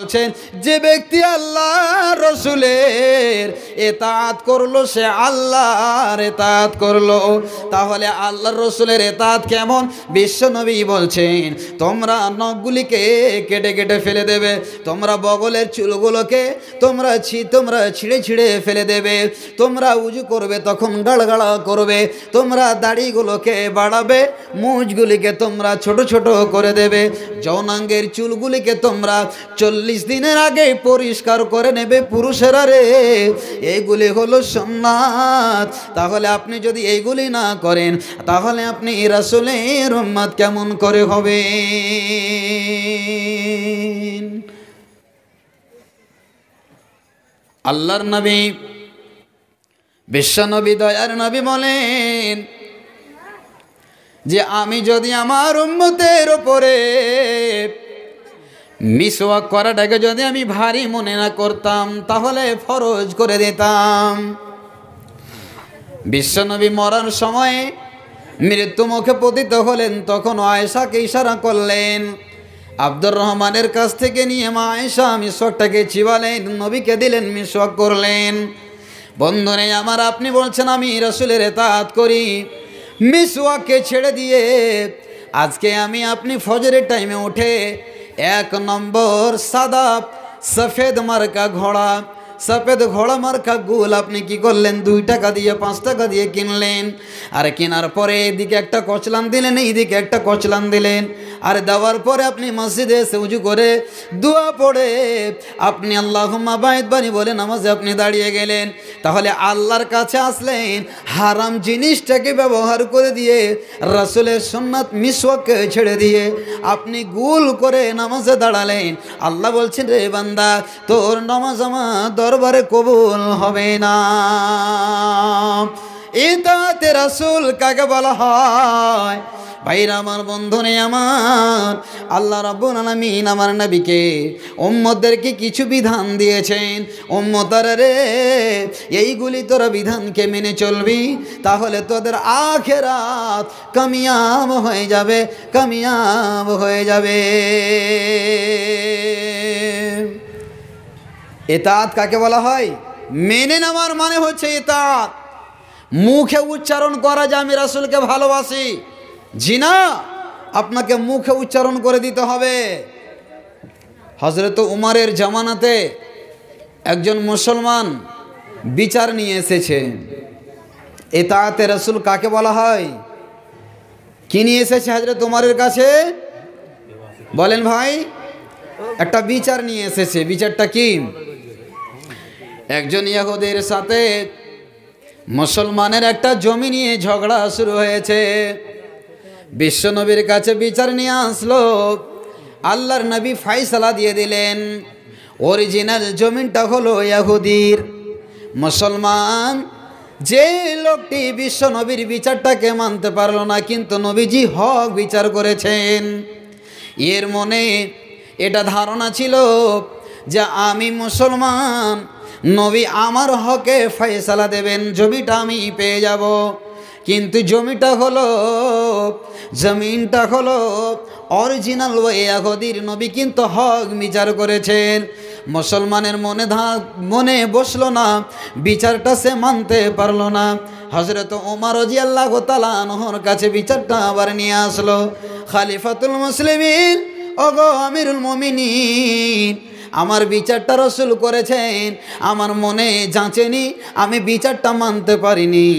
বলছেন যে ব্যক্তি আল্লাহ রসুলের ইতাআত করলো সে আল্লাহর ইতাআত করলো। তাহলে আল্লাহর রসুলের ইতাআত কেমন? বিশ্বনবী বলছেন তোমরা নখগুলিকে কেটে কেটে ফেলে দেবে, তোমরা বগলের চুলগুলোকে তোমরা ছিঁড়ে ছিঁড়ে ফেলে দেবে, তোমরা উজু করবে তখন গাড়গাড়া করবে, তোমরা দাড়িগুলোকে বাড়াবে, মুছগুলিকে তোমরা ছোট ছোট করে দেবে, যৌনাঙ্গের চুলগুলিকে তোমরা 40 দিনের আগে পরিষ্কার করে নেবে। পুরুষেরা রে, এইগুলি হলো সুন্নাত। তাহলে আপনি যদি এইগুলি না করেন তাহলে আপনি রাসূলের উম্মত কেমন করে হবেন? আল্লাহর নবী বিশ্বনবী দয়ার নবী বলেন যে আমি যদি আমার উম্মতের উপরে মিসওয়াক করাটাকে যদি আমি ভারী মনে না করতাম তাহলে ফরজ করে দিতাম। বিশ্বনবী মরার সময়ে মৃত্যু মুখে পতিত হলেন, তখন আয়েশাকে ইশারা করলেন, আব্দুর রহমানের কাছ থেকে নিয়ে মা আয়েশা মিসওয়াকটাকে চিবালেন, নবীকে দিলেন, মিসওয়াক করলেন। বন্ধুরে আমার, আপনি বলছেন আমি রাসূলের ইতাআত করি, মিসওয়াককে ছেড়ে দিয়ে আজকে আপনি ফজরের টাইমে উঠে 1 নম্বর সাদা সফেদ মার্কা ঘোড়া, সফেদ ঘোড়া মার্কা গুল আপনি কি করলেন? 2 টাকা দিয়ে 5 টাকা দিয়ে কিনলেন। আর কেনার পরে এদিকে একটা কচলান দিলেন, এইদিকে একটা কচলান দিলেন। আর দেওয়ার পরে আপনি মসজিদে এসে উজু করে দোয়া পড়ে আপনি আল্লাহুম্মা বাইত বানি বলে নামাজে আপনি দাঁড়িয়ে গেলেন। তাহলে আল্লাহর কাছে আসলেন হারাম জিনিসটাকে ব্যবহার করে দিয়ে, রাসূলের সুন্নাত মিসওয়াককে ছেড়ে দিয়ে আপনি গুল করে নামাজে দাঁড়ালেন। আল্লাহ বলছেন রে বান্দা, তোর নামাজ আমার দরবারে কবুল হবে না। ইতাআতে রাসূল কাকে বলা হয়? ভাইরা আমার, বন্ধুরে আমার, আল্লাহ রাব্বুল আলামিন আমার নবীকে উম্মতদেরকে কিছু বিধান দিয়েছেন। উম্মতরা রে, এইগুলি তোরা বিধানকে মেনে চলবি, তাহলে তোদের আখিরাত কামিয়াব হয়ে যাবে, কামিয়াব হয়ে যাবে। ইতাআত কাকে বলা হয়? মেনে নেওয়ার মানে হচ্ছে ইতাআত। মুখে উচ্চারণ করা যে আমি রাসূলকে ভালোবাসি, জি না, আপনাকে মুখে উচ্চারণ করে দিতে হবে। হযরত উমরের জামানাতে একজন মুসলমান বিচার নিয়ে এসেছে। ইতাআতে রাসূল কাকে বলা হয়? কি নিয়ে এসেছে হযরত উমরের কাছে? বলেন ভাই। একটা বিচার নিয়ে এসেছে। বিচারটা কি? একজন ইহুদির সাথে মুসলমানের একটা জমি নিয়ে ঝগড়া শুরু হয়েছে। বিশ্বনবীর কাছে বিচার নিয়ে আসলো। আল্লাহর নবী ফয়সালা দিয়ে দিলেন, অরিজিনাল জমিনটা হলো ইহুদির। মুসলমান যে লোকটি বিশ্বনবীর বিচারটাকে মানতে পারল না, কিন্তু নবীজি হক বিচার করেছেন, এর মনে এটা ধারণা ছিল যে আমি মুসলমান, নবী আমার হকে ফয়সালা দেবেন, জমিটা আমি পেয়ে যাব। কিন্তু জমিনটা হলো অরিজিনাল ইহুদির। নবী কিন্তু হক বিচার করেছেন। মুসলমানের মনে বসলো না, বিচারটা সে মানতে পারলো না। হযরত ওমর রাদিয়াল্লাহু তাআলা আনহুর কাছে বিচারটা আবার নিয়ে আসলো। খলিফাতুল মুসলিমিন, ওগো আমিরুল মুমিনিন, আমার বিচারটা রাসূল করেছেন, আমার মনে জাঁচেনি, আমি বিচারটা মানতে পারিনি,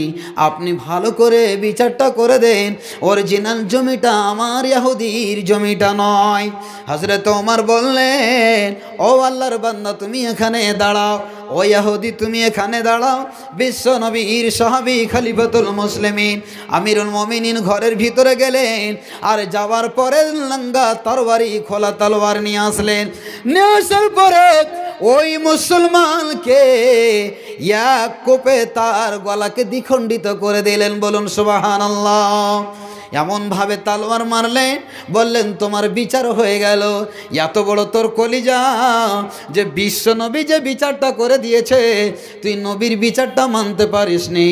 আপনি ভালো করে বিচারটা করে দেন। অরিজিনাল জমিটা আমার ইহুদির জমিটা নয়। হযরত ওমর বললেন, ও আল্লাহর বান্দা, তুমি এখানে দাঁড়াও, ও ইহুদি তুমি এখানে দাঁড়াও। বিশ্ব নবীর সাহাবী খলিফাতুল মুসলিমিন আমিরুল মুমিনিন ঘরের ভিতরে গেলেন, আর যাওয়ার পরে লঙ্গা তরবারি, খোলা তলোয়ার নিয়ে আসলেন। নিয়ে আসার পরে ওই মুসলমানকে এক কোপে তার গলাকে দ্বিখণ্ডিত করে দিলেন। বলুন সুবহানাল্লাহ। এমনভাবে তালোয়ার মারলেন, বললেন তোমার বিচার হয়ে গেল। এত বড় তোর কলিজা যে বিশ্ব নবী যে বিচারটা করে দিয়েছে, তুই নবীর বিচারটা মানতে পারিসনি।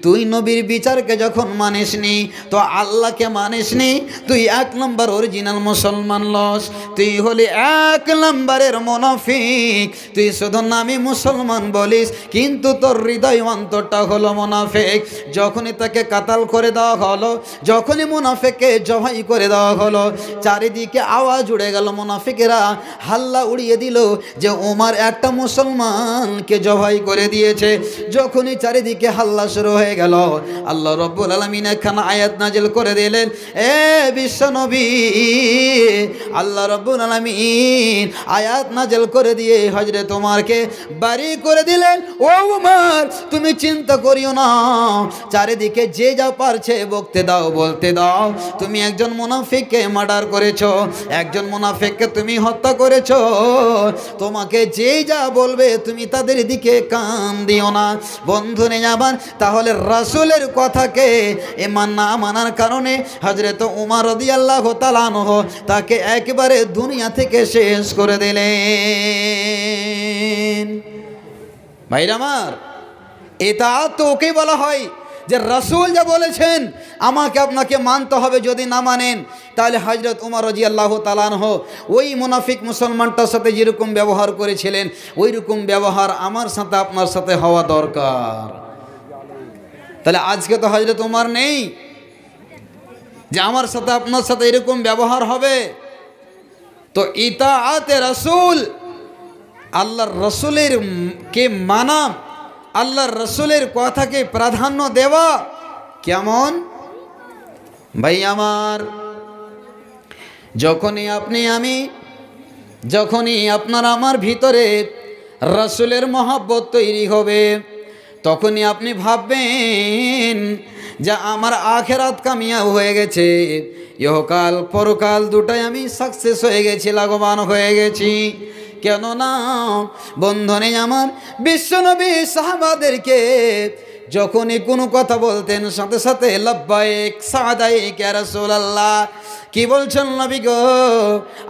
তুই নবীর বিচারকে যখন মানিসনি তো আল্লাহকে মানিসনি। তুই 1 নম্বর অরিজিনাল মুসলমান লস। তুই হলি 1 নম্বরের মুনাফিক। তুই শুধু নামে মুসলমান বলিস, কিন্তু তোর হৃদয় অন্তরটা হলো মুনাফিক। যখনই তাকে কাতাল করে দেওয়া হলো, যখনই মুনাফিককে জবাই করে দেওয়া হলো, চারিদিকে আওয়াজ উড়ে গেল। মুনাফিকেরা হাল্লা উড়িয়ে দিল যে ওমর একটা মুসলমানকে জবাই করে দিয়েছে। যখনই চারিদিকে হাল্লা শুরু হয়ে গেল, আল্লাহ রাব্বুল আলামিন একখানা আয়াত নাজিল করে দিলেন। এ বিশ্বনবী, আল্লাহ রাব্বুল আলামিন আয়াত নাজিল করে দিয়ে হযরত ওমরকে বারি করে দিলেন। ও ওমর, তুমি চিন্তা করিও না, চারিদিকে যে যা পারছে বকতে দাও, বলতে দাও। তুমি একজন মুনাফিককে মার্ডার করেছো, একজন মুনাফিককে তুমি হত্যা করেছো। তোমাকে যে যা বলবে তুমি তাদের দিকে কান দিও না। বন্ধু নেই আমার, তাহলে রাসূলের কথাকে ইমান না মানার কারণে হযরত ওমর রাদিয়াল্লাহু তাআলা আনহু তাকে একেবারে দুনিয়া থেকে শেষ করে দিলেন। ভাইরা আমার, এটা তো ওকে বলা হয় যে রাসূল যা বলেছেন আমাকে আপনাকে মানতে হবে। যদি না মানেন তাহলে হযরত ওমর রাদিয়াল্লাহু তাআলা আনহু ওই মুনাফিক মুসলমানটার সাথে যেরকম ব্যবহার করেছিলেন, ওই রকম ব্যবহার আমার সাথে আপনার সাথে হওয়া দরকার। তাহলে আজকে তো হযরত ওমর নেই যে আমার সাথে আপনার সাথে এরকম ব্যবহার হবে। তো ইতাআতে রাসূল, আল্লাহর রাসূলের কে মানা, আল্লাহর রাসূলের কথাকে প্রাধান্য দেওয়া কেমন? ভাই আমার, যখনই আপনি আমি, যখনই আপনার আমার ভিতরে রাসূলের মহব্বত তৈরি হবে, তখনই আপনি ভাববেন যে আমার আখিরাত কামিয়াব হয়ে গেছে, ইহকাল পরকাল দুটাই আমি সাকসেস হয়ে গেছি, লাভবান হয়ে গেছি। কেননা বন্ধনে আমার বিশ্বনবী সাহাবাদেরকে যখনই কোনো কথা বলতেন সাথে সাথে লব্বাইক সাদাইক ইয়া রাসূলুল্লাহ, কি বলছেন নবী গো?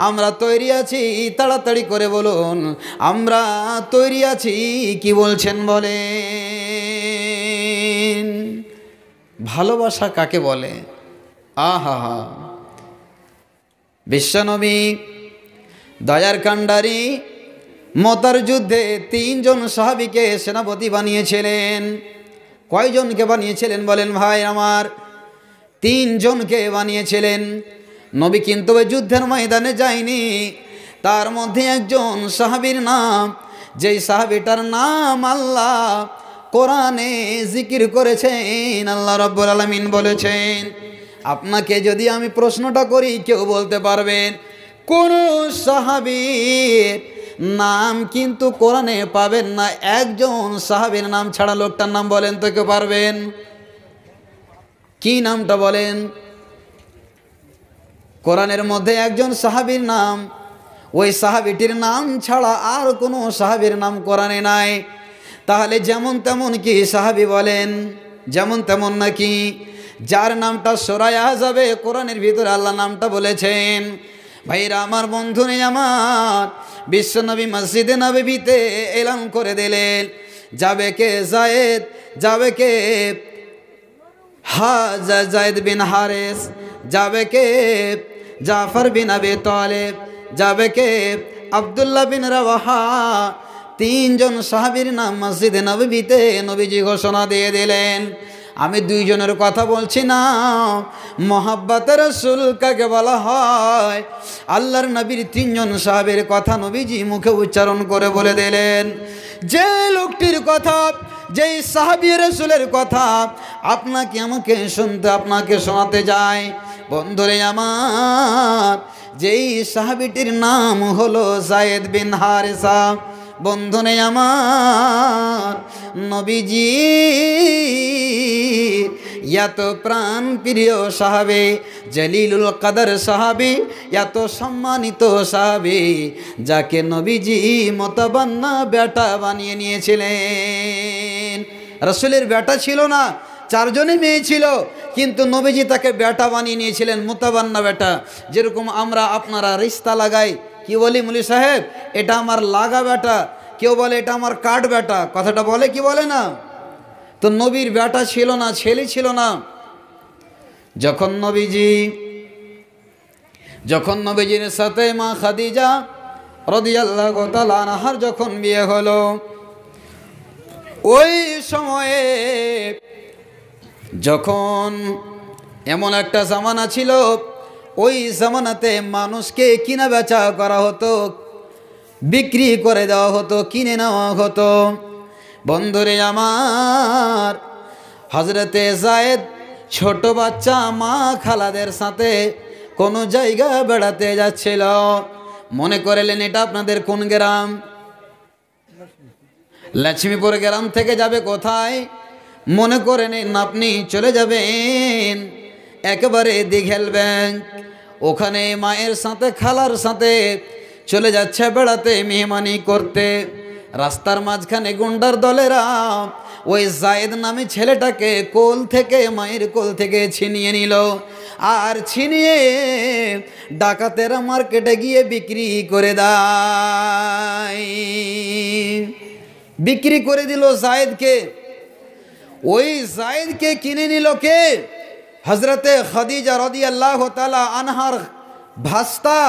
আমরা তৈরি আছি, তাড়াতাড়ি করে বলুন আমরা তৈরি আছি, কি বলছেন বলেন। ভালোবাসা কাকে বলে? আহা হা, বিশ্বনবী দয়ার কাণ্ডারি মতার যুদ্ধে 3 জন সাহাবীকে সেনাপতি বানিয়েছিলেন। কয়জনকে বানিয়েছিলেন বলেন ভাই আমার? 3 জনকে বানিয়েছিলেন। নবী কিন্তু ওই যুদ্ধের ময়দানে যায়নি। তার মধ্যে একজন সাহাবীর নাম, যেই সাহাবীটার নাম আল্লাহ কোরআনে জিকির করেছেন। আল্লাহ রাব্বুল আলামিন বলেছেন, আপনাকে যদি আমি প্রশ্নটা করি কেউ বলতে পারবেন কোন সাহাবীর নাম কিন্তু কোরআনে পাবেন না? একজন সাহাবীর নাম ছাড়া লোকটার নাম বলেন তো, কেউ পারবেন? কি নামটা বলেন? কোরআনের মধ্যে একজন সাহাবীর নাম, ওই সাহাবীটির নাম ছাড়া আর কোনো সাহাবীর নাম কোরআনে নাই। তাহলে যেমন তেমন কি সাহাবী বলেন? যেমন তেমন নাকি? যার নামটা সূরা আহজাবে কোরআনের ভিতরে আল্লাহ নামটা বলেছেন। ভাইরা আমার, বন্ধু নেই আমার, বিশ্বনবী মসজিদে নববীতে এলান করে দিলেন, যাবে কে যায়েদ, যাবে কে যায়েদ বিন হারেস, যাবে কে জাফর বিন আবি তালেব, যাবে কে আব্দুল্লাহ বিন রাওয়াহা। 3 জন সাহাবীর নাম মসজিদে নববীতে নবীজি ঘোষণা দিয়ে দিলেন। আমি 2 জনের কথা বলছি না। মোহাব্বতের রাসূল কাকে বলা হয়? আল্লাহর নবীর 3 জন সাহাবীর কথা নবীজি মুখে উচ্চারণ করে বলে দিলেন। যে লোকটির কথা, যেই সাহাবী রাসূলের কথা আপনাকে আমাকে শুনতে, আপনাকে শোনাতে যায়, বন্ধুরে আমার, যেই সাহাবীটির নাম হলো যায়েদ বিন হারেসা। বন্ধুরে আমার, নবীজি এত প্রাণ প্রিয় সাহাবী, জলিলুল কদর সাহাবী, এত সম্মানিত সাহাবী, যাকে নবীজি মতবান্না বেটা বানিয়ে নিয়েছিলেন। রাসূলের বেটা ছিল না, 4 জনই মেয়ে ছিল। কিন্তু নবীজি তাকে বেটা বানিয়ে নিয়েছিলেন, মুতাবান্না বেটা। যেরকম আমরা আপনারা রিস্তা লাগাই, কি বলি মুলি সাহেব, এটা আমার লাগা বেটা, কেউ বলে এটা আমার কাঠ বেটা, কথাটা বলে কি বলে না? তো নবীর বেটা ছিল না, ছেলে ছিল না। যখন নবীজির সাথে মা খাদিজা রাদিয়াল্লাহু তাআলা আনহার যখন বিয়ে হলো, ওই সময়ে যখন এমন একটা জামানা ছিল, ওই জামানাতে মানুষকে কিনা বেচা করা হতো, বিক্রি করে দেওয়া হতো, কিনে নেওয়া হতো। বন্ধুরে আমার, হজরতে যায়েদ ছোট বাচ্চা মা খালাদের সাথে কোনো জায়গা বেড়াতে যাচ্ছিল। মনে করলেন এটা আপনাদের কোন গ্রাম? লক্ষ্মীপুর গ্রাম থেকে যাবে কোথায়? মনে করে নিন আপনি চলে যাবেন একেবারে দিঘেল ব্যাংক। ওখানে মায়ের সাথে খালার সাথে চলে যাচ্ছে বেড়াতে, মেহমানি করতে। রাস্তার মাঝখানে গুন্ডার দলেরা ওই যায়েদ নামে ছেলেটাকে কোল থেকে, মায়ের কোল থেকে ছিনিয়ে নিল। আর ছিনিয়ে ডাকাতেরা মার্কেটে গিয়ে বিক্রি করে দেয়, বিক্রি করে দিল যায়েদকে। ওই যায়েদকে কিনে নিল কে? হজরতে খাদিজা রাদিয়াল্লাহু তাআলা আনহার ভাস্তা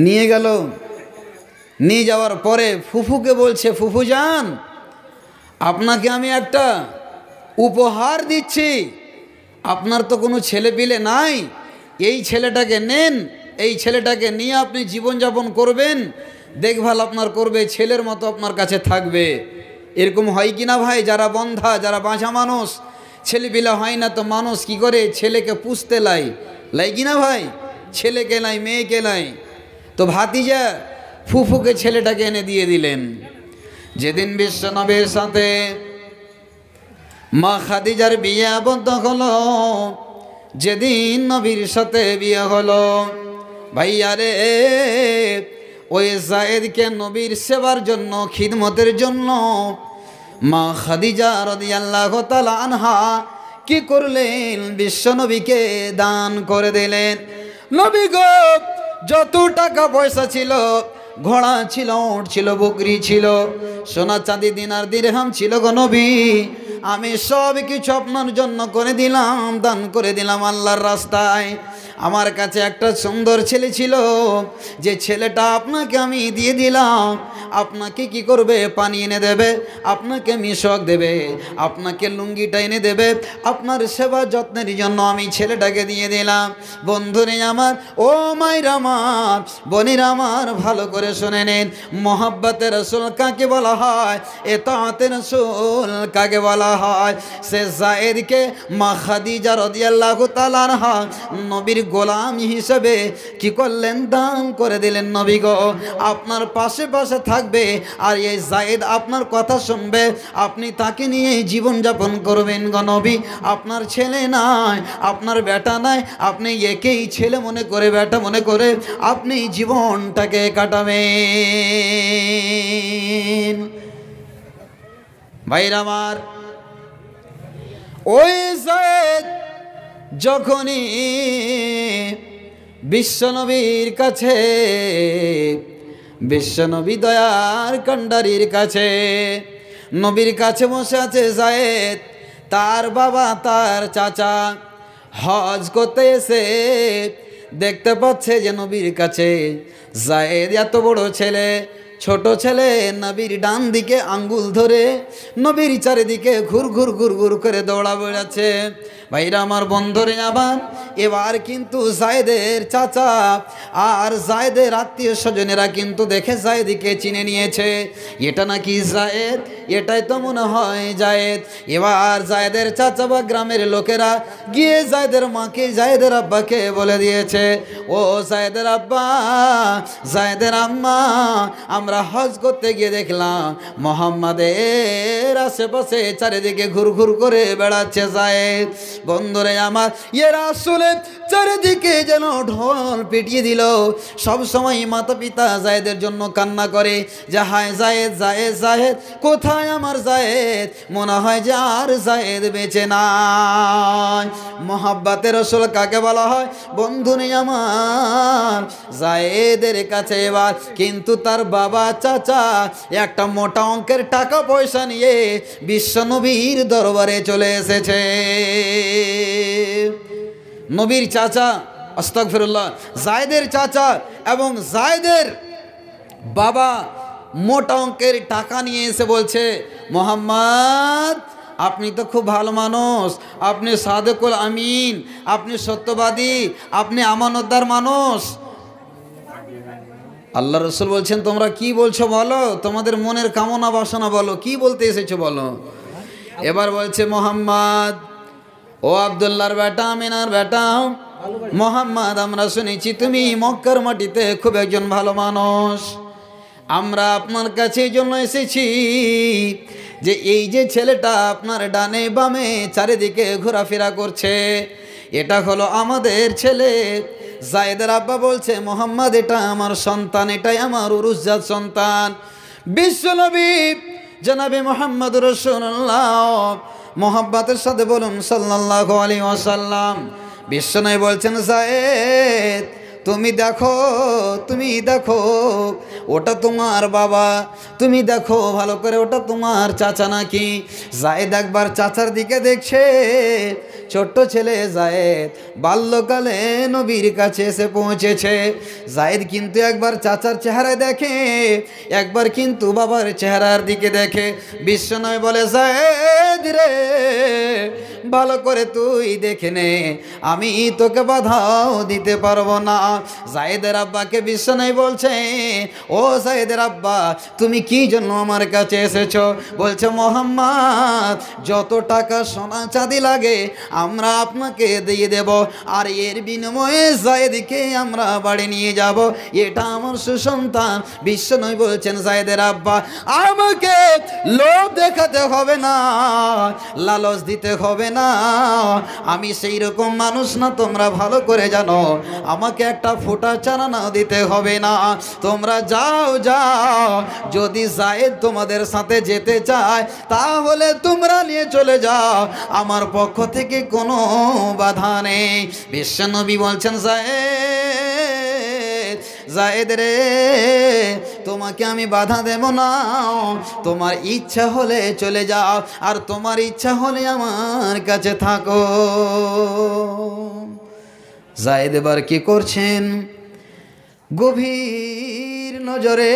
নিয়ে গেল। নিয়ে যাওয়ার পরে ফুফুকে বলছে, ফুফু যান, আপনাকে আমি একটা উপহার দিচ্ছি, আপনার তো কোনো ছেলে পিলে নাই, এই ছেলেটাকে নেন, এই ছেলেটাকে নিয়ে আপনি জীবনযাপন করবেন, দেখভাল আপনার করবে, ছেলের মতো আপনার কাছে থাকবে। এরকম হয় কি না ভাই? যারা বন্ধা, যারা বাঁচা মানুষ, ছেলেপিলা হয় না তো মানুষ কি করে? ছেলেকে পুষতে লাই কি না ভাই? ছেলেকে লাই, মেয়েকে লাই। তো ভাতিজা ফুফুকে ছেলেটাকে এনে দিয়ে দিলেন। যেদিন বিশ্বনবীর সাথে মা খাদিজার বিয়ে আবদ্ধ হলো, যেদিন নবীর সাথে বিয়ে হলো, ভাইয়া রে, ওই যায়েদকে নবীর সেবার জন্য, খিদমতের জন্য মা খাদিজা রাদিয়াল্লাহু তাআলা আনহা কি করলেন? বিশ্বনবীকে দান করে দিলেন। নবী গো, যত টাকা পয়সা ছিল, ঘোড়া ছিল, উট ছিল, বকরি ছিল, সোনা চাঁদি দিনার দিরহাম ছিল গো নবী, আমি সব কিছু আপনার জন্য করে দিলাম, দান করে দিলাম আল্লাহর রাস্তায়। আমার কাছে একটা সুন্দর ছেলে ছিল, যে ছেলেটা আপনাকে আমি দিয়ে দিলাম। আপনাকে কি করবে? পানি এনে দেবে, আপনাকে মিশক দেবে, আপনাকে লুঙ্গিটা এনে দেবে, আপনার সেবা যত্নের জন্য আমি ছেলেটাকে দিয়ে দিলাম। বন্ধুরে আমার, ও মায়ের আমার, বোনের আমার, ভালো করে শুনে নেন, মোহাব্বতের রাসূল কাকে বলা হয়, ইতাআতের রাসূল কাকে বলা হয়? সে যায়েদকে মা খাদিজা রাদিয়াল্লাহু তাআলা আনহা নবীর গোলাম হিসেবে কি করলেন? দান করে দিলেন। নবী গো, আপনার পাশে পাশে থাকবে, আর এই যায়েদ আপনার কথা শুনবে, আপনি তাকে নিয়ে জীবনযাপন করবেন গো নবী। আপনার ছেলে নাই, আপনার বেটা নাই, আপনি একেই ছেলে মনে করে, বেটা মনে করে আপনি জীবনটাকে কাটাবেন। ভাইরা আমার, ওই যায়েদ যখনই বিশ্বনবীর কাছে, বিশ্বনবী দয়ার কান্ডারির কাছে, নবীর কাছে বসে আছে যায়েদ, তার বাবা, তার চাচা হজ করতে এসে দেখতে পাচ্ছে যে নবীর কাছে যায়েদ এত বড় ছেলে, ছোট ছেলে নবীর ডান দিকে আঙ্গুল ধরে নবীর চারিদিকে ঘুর ঘুর ঘুর ঘুর করে দৌড়া বেড়াচ্ছে। ভাইরা আমার, বন্ধুরে আবার, এবার কিন্তু যায়েদের চাচা আর যায়েদের আত্মীয় স্বজনেরা কিন্তু দেখে যায়েদকে চিনে নিয়েছে, এটা নাকি যায়েদ, এটাই তো মনে হয় যায়েদ। এবার যায়েদের চাচা বা গ্রামের লোকেরা গিয়ে যায়েদের মাকে, যায়েদের আব্বাকে বলে দিয়েছে, ও যায়েদের আব্বা, যায়েদের আম্মা, আমরা হজ করতে গিয়ে দেখলাম মোহাম্মদের আশেপাশে চারিদিকে ঘুর ঘুর করে বেড়াচ্ছে যায়েদ। বন্ধুরে আমার এরা আসলে চারিদিকে যেন ঢোল পিটিয়ে দিল। সব সময় মাতা পিতা জায়েদের জন্য কান্না করে যে হায় জায়েদ জায়েদ জায়েদ, কোথায় আমার জায়েদ? মনে হয় যে আর জায়েদ বেঁচে নাই। মোহাব্বতের রসুল কাকে বলা হয়? বন্ধু নেই আমার জায়েদের কাছে এবার কিন্তু তার বাবা চাচা একটা মোটা অঙ্কের টাকা পয়সা নিয়ে বিশ্বনবীর দরবারে চলে এসেছে। নবীর চাচা, আস্তাগফিরুল্লাহ, জায়েদের চাচা এবং জায়েদের বাবা মোটা অঙ্কের টাকা নিয়ে এসে বলছে, মোহাম্মদ আপনি তো খুব ভালো মানুষ, আপনি সাদেকুল আমিন, আপনি সত্যবাদী, আপনি আমানতদার মানুষ। আল্লাহ রসুল বলছেন তোমরা কি বলছো বলো, তোমাদের মনের কামনা বাসনা বলো, কি বলতে এসেছো বলো। এবার বলছে মোহাম্মদ, ও আব্দুল্লাহর বেটা, আমিনার বেটা মোহাম্মদ, আমরা শুনেছি তুমি মক্কার মাটিতে খুব একজন ভালো মানুষ। আমরা আপনার কাছে এই জন্য এসেছি যে এই যে ছেলেটা আপনার ডানে বামে চারিদিকে ঘোরাফেরা করছে, এটা হলো আমাদের ছেলে। জায়েদের আব্বা বলছে, মোহাম্মদ এটা আমার সন্তান, এটাই আমার উরুসজাত সন্তান। বিশ্বনবী জনাবে মোহাম্মদ রাসূলুল্লাহ মোহাব্বতের সাথে বলুন সাল্লাল্লাহু আলাইহি ওয়াসাল্লাম। বিশ্বনবী বলছেন, জায়েদ তুমি দেখো, তুমি দেখো ওটা তোমার বাবা, তুমি দেখো ভালো করে ওটা তোমার চাচা নাকি। জায়েদ একবার চাচার দিকে দেখছে। ছোট্ট ছেলে জায়েদ বাল্যকালে নবীর কাছে এসে পৌঁছেছে। জায়েদ কিন্তু একবার চাচার চেহারায় দেখে, একবার কিন্তু বাবার চেহারার দিকে দেখে। বিশ্বনবী বলে, জায়েদ রে ভালো করে তুই দেখে নে, আমি তোকে বাধাও দিতে পারবো না। জায়েদের আব্বাকে বিশ্বনবী বলছে, ও জায়েদের আব্বা তুমি কি জন্য আমার কাছে এসেছো? বলছে, মোহাম্মদ যত টাকা সোনা চাঁদি লাগে আমরা আপনাকে দিয়ে দেব, আর এর বিনিময়ে জায়েদকে আমরা বাড়ি নিয়ে যাব, এটা আমার সুসন্তান। বিশ্বনবী বলছেন, জায়েদের আব্বা আমাকে লোভ দেখাতে হবে না, লালচ দিতে হবে না, আমি সেই রকম মানুষ না, তোমরা ভালো করে জানো। আমাকে একটা ফোঁটা চারা না দিতে হবে না, তোমরা যাও যাও, যদি জায়েদ তোমাদের সাথে যেতে চায় তাহলে তোমরা নিয়ে চলে যাও, আমার পক্ষ থেকে কোনো বাধা নেই। বিশ্বনবী বলছেন, জায়েদ জায়েদ রে তোমাকে আমি বাধা দেব না, তোমার ইচ্ছা হলে চলে যাও, আর তোমার ইচ্ছা হলে আমার কাছে থাকো। জায়েদ এবার কি করছেন? গভীর নজরে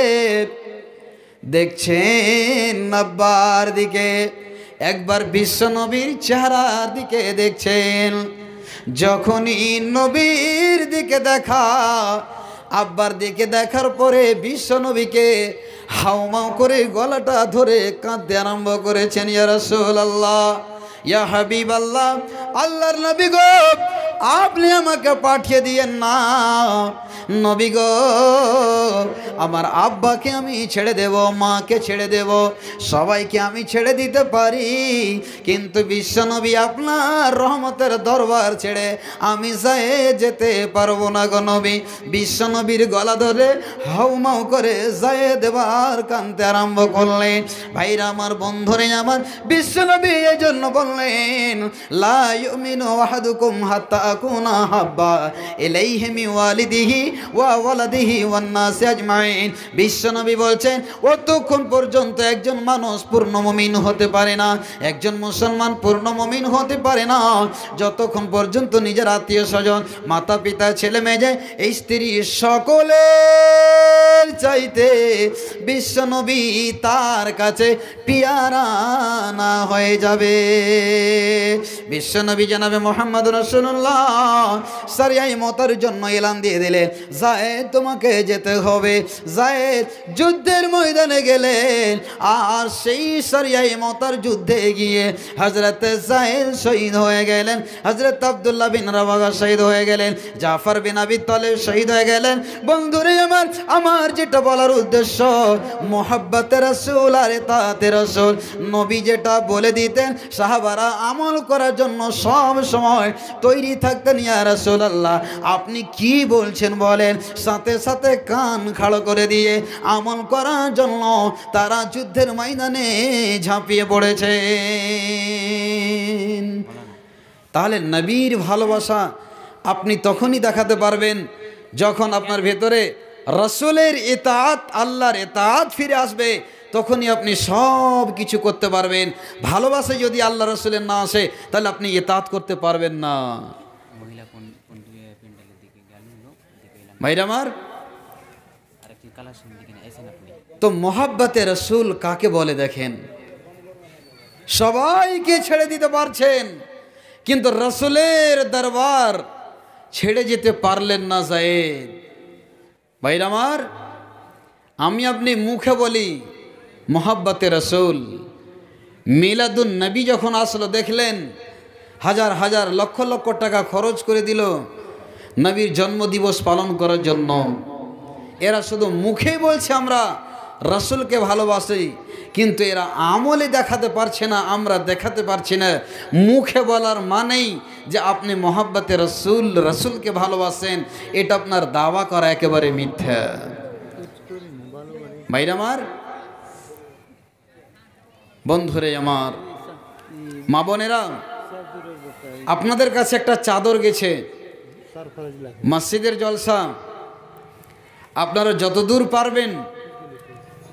দেখছেন আব্বার দিকে, একবার বিশ্বনবীর চেহারার দিকে দেখছেন। যখনই নবীর দিকে দেখা, আব্বার দিকে দেখার পরে বিশ্বনবীকে হাউমাউ করে গলাটা ধরে কাঁদতে আরম্ভ করেছেন। ইয়া রাসূলুল্লাহ, ইয়া হাবিবাল্লাহ, আল্লাহর নবী গো আপনি আমাকে পাঠিয়ে দিয়েন না। নবী গো আমার আব্বাকে আমি ছেড়ে দেব, মাকে ছেড়ে দেব, সবাইকে আমি ছেড়ে দিতে পারি, কিন্তু বিশ্বনবী আপনার রহমতের দরবার ছেড়ে আমি যেতে পারবো না গো নবী। বিশ্বনবীর গলা ধরে হাউমাউ করে জায়েদ এবার কাঁদতে আরম্ভ করলেন। ভাইরা আমার, বন্ধুরে আমার, বিশ্বনবী এই জন্য বললেন, লা ইউমিনু আহাদুকুম হাত্তা আকুনা হাব্বা ইলাইহি মিন ওয়ালিদিহি ওয়া ওয়ালাদিহি ওয়ান নাসি আজমাইন। বিশ্বনবী বলছেন, অতক্ষণ পর্যন্ত একজন মানুষ পূর্ণ মুমিন হতে পারে না, একজন মুসলমান পূর্ণ মুমিন হতে পারে না, যতক্ষণ পর্যন্ত নিজের আত্মীয় স্বজন, মাতা পিতা, ছেলে মেয়ে, এই স্ত্রী সকলের চাইতে বিশ্বনবী তার কাছে পিয়ারা না হয়ে যাবে। বিশ্বনবী জানাবে মোহাম্মদ রাসূলুল্লাহ সারিয়াই মতার জন্য এলান দিয়ে দিলেন, জায়েদ তোমাকে যেতে হবে। জায়েদ যুদ্ধের ময়দানে গেলেন, আর সেই সারিয়াই মতার যুদ্ধে গিয়ে হযরত জায়েদ শহীদ হয়ে গেলেন, হযরত আব্দুল্লাহ বিন রাওয়াহা শহীদ হয়ে গেলেন, জাফর বিন আবি তালিব শহীদ হয়ে গেলেন। বন্ধুরে আমার, আমার যে যেটা বলার উদ্দেশ্য, মোহাব্বতে রাসূল আর ইতাআতে রাসূল। নবী যেটা বলে দিতেন সাহাবারা আমল করার জন্য সব সময় তৈরি থাকতেন। ইয়া রাসূলুল্লাহ আপনি কি বলছেন বলেন, সাথে সাথে কান খাড়া করে দিয়ে আমল করার জন্য তারা যুদ্ধের ময়দানে ঝাঁপিয়ে পড়েছে। তাহলে নবীর ভালোবাসা আপনি তখনই দেখাতে পারবেন যখন আপনার ভেতরে রাসূলের ইতাআত, আল্লাহর ইতাআত ফিরে আসবে, তখনই আপনি সব কিছু করতে পারবেন। ভালোবাসা যদি আল্লাহ রাসূলের না আসে তাহলে আপনি ইতাআত করতে পারবেন না। ভাইরা আমার, তো মোহাব্বতে রাসূল কাকে বলে দেখেন। সবাইকে ছেড়ে দিতে পারছেন কিন্তু রাসূলের দরবার ছেড়ে যেতে পারলেন না যায়েদ। ভাইরা আমার, আমি আপনি মুখে বলি মোহাব্বতে রাসূল, মিলাদুন নবী যখন আসলো দেখলেন হাজার হাজার লক্ষ লক্ষ টাকা খরচ করে দিল নবীর জন্মদিবস পালন করার জন্য। এরা শুধু মুখেই বলছে আমরা রাসূলকে ভালোবাসি, কিন্তু এরা আমলে দেখাতে পারছে না, আমরা দেখাতে পারছি না। মুখে বলার মানেই যে আপনি মোহাব্বতে রাসূল, রাসূলকে ভালোবাসেন, এটা আপনার দাওয়া করা একেবারে মিথ্যা। ভাইরা আমার, বন্ধুরে আমার, মা বোনেরা, আপনাদের কাছে একটা চাদর গেছে, মসজিদের জলসা। আপনারা যতদূর পারবেন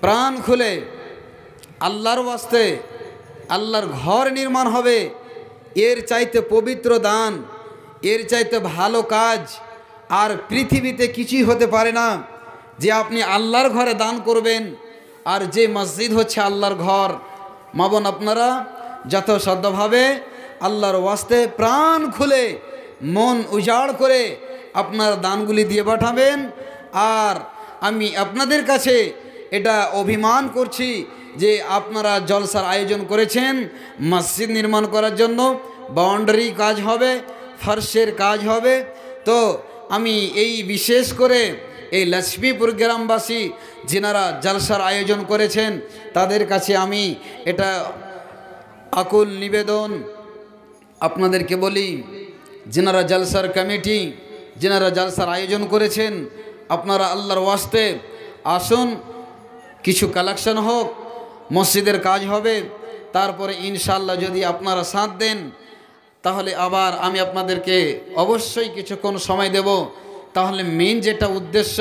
প্রাণ খুলে আল্লাহর ওয়াস্তে, আল্লাহর ঘর নির্মাণ হবে, এর চাইতে পবিত্র দান, এর চাইতে ভালো কাজ আর পৃথিবীতে কিছুই হতে পারে না যে আপনি আল্লাহর ঘরে দান করবেন। আর যে মসজিদ হচ্ছে আল্লাহর ঘর। মা বোন, আপনারা যথাসাধ্যভাবে আল্লাহর ওয়াস্তে প্রাণ খুলে মন উজাড় করে আপনার দানগুলি দিয়ে পাঠাবেন। আর আমি আপনাদের কাছে এটা অভিমান করছি যে আপনারা জলসার আয়োজন করেছেন মসজিদ নির্মাণ করার জন্য, বাউন্ডারি কাজ হবে, ফার্শের কাজ হবে। তো আমি এই বিশেষ করে এই লক্ষ্মীপুর গ্রামবাসী যিনারা জলসার আয়োজন করেছেন তাদের কাছে আমি এটা আকুল নিবেদন আপনাদেরকে বলি, যিনারা জলসার কমিটি, যিনারা জলসার আয়োজন করেছেন, আপনারা আল্লাহর ওয়াস্তে আসুন, কিছু কালেকশন হোক, মসজিদের কাজ হবে। তারপরে ইনশাআল্লাহ যদি আপনারা সাথ দেন তাহলে আবার আমি আপনাদেরকে অবশ্যই কিছুক্ষণ সময় দেব। তাহলে মেন যেটা উদ্দেশ্য,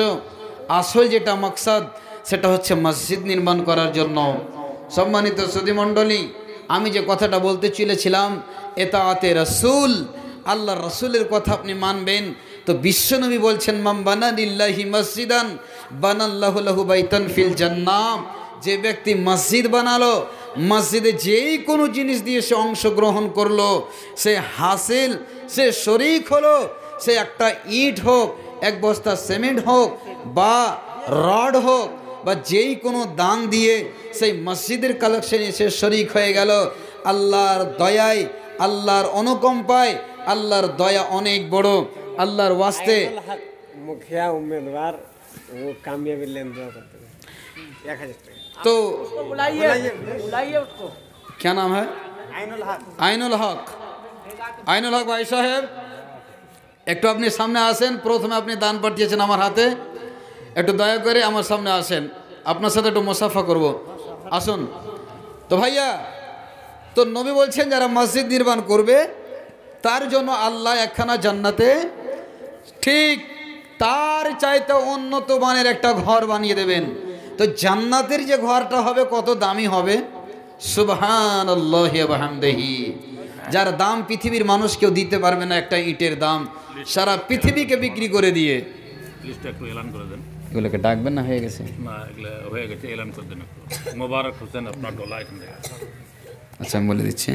আসল যেটা মকসদ, সেটা হচ্ছে মসজিদ নির্মাণ করার জন্য। সম্মানিত সুধীমণ্ডলী, আমি যে কথাটা বলতে চলেছিলাম ইতাআতে রাসূল, আল্লাহর রাসূলের কথা আপনি মানবেন। তো বিশ্বনবী বলছেন মান বানা লিল্লাহি মসজিদান বানাল্লাহু লাহু বাইতান ফিল জান্নাহ। যে ব্যক্তি মসজিদ বানালো, মসজিদে যেই কোনো জিনিস দিয়ে সে অংশগ্রহণ করলো, সে হাসিল, সে শরীক হলো, সে একটা ইট হোক, এক বস্তা সিমেন্ট হোক বা রড হোক বা যেই কোনো দান দিয়ে সেই মসজিদের কালেকশনে সে শরীক হয়ে গেল। আল্লাহর দয়ায়, আল্লাহর অনুকম্পায়, আল্লাহর দয়া অনেক বড়। আল্লাহর ওয়াস্তে মুখিয়া উম্মেদवार वो कामयाबी लेन देन करते हैं 1000 টাকা। तो बुलाइए उसको। क्या नाम है? आइनुल हक। আইনুল হক। আইনুল হক ভাই সাহেব, একটু আপনি সামনে আসেন। প্রথমে আপনি দান পাঠিয়েছেন আমার হাতে, একটু দয়া করে আমার সামনে আসেন, আপনার সাথে একটু মুসাফা করব। আসুন। তো ভাইয়া, তো নবী বলছেন যারা মসজিদ নির্মাণ করবে তার জন্য আল্লাহ একখানা জান্নাতে ঠিক তার চাইতে উন্নত মানের একটা ঘর বানিয়ে দেবেন। তো জান্নাতের যে ঘরটা হবে কত দামি হবে, সুবহানাল্লাহি ওয়া বিহামদিহি, যার দাম পৃথিবীর মানুষ কেউ দিতে পারবে না। একটা ইটের দাম সারা পৃথিবীকে বিক্রি করে দিয়ে। লিস্টটা একটু এলান করে দেন। এগুলোকে ডাকবেন না? হয়ে গেছে না, এগুলো হয়ে গেছে, এলান করে দেন একটু। মোবারক হোসেন আপনার ডলা এখান থেকে। আচ্ছা, আমি বলে দিচ্ছি।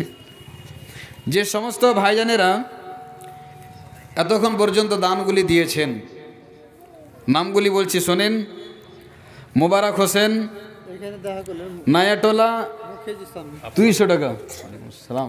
যে সমস্ত ভাইজানেরা এতক্ষণ পর্যন্ত দানগুলি দিয়েছেন, নামগুলি বলছি শোনেন। মোবারক হোসেন, নায়াটোলা 200 টাকা। সালাম।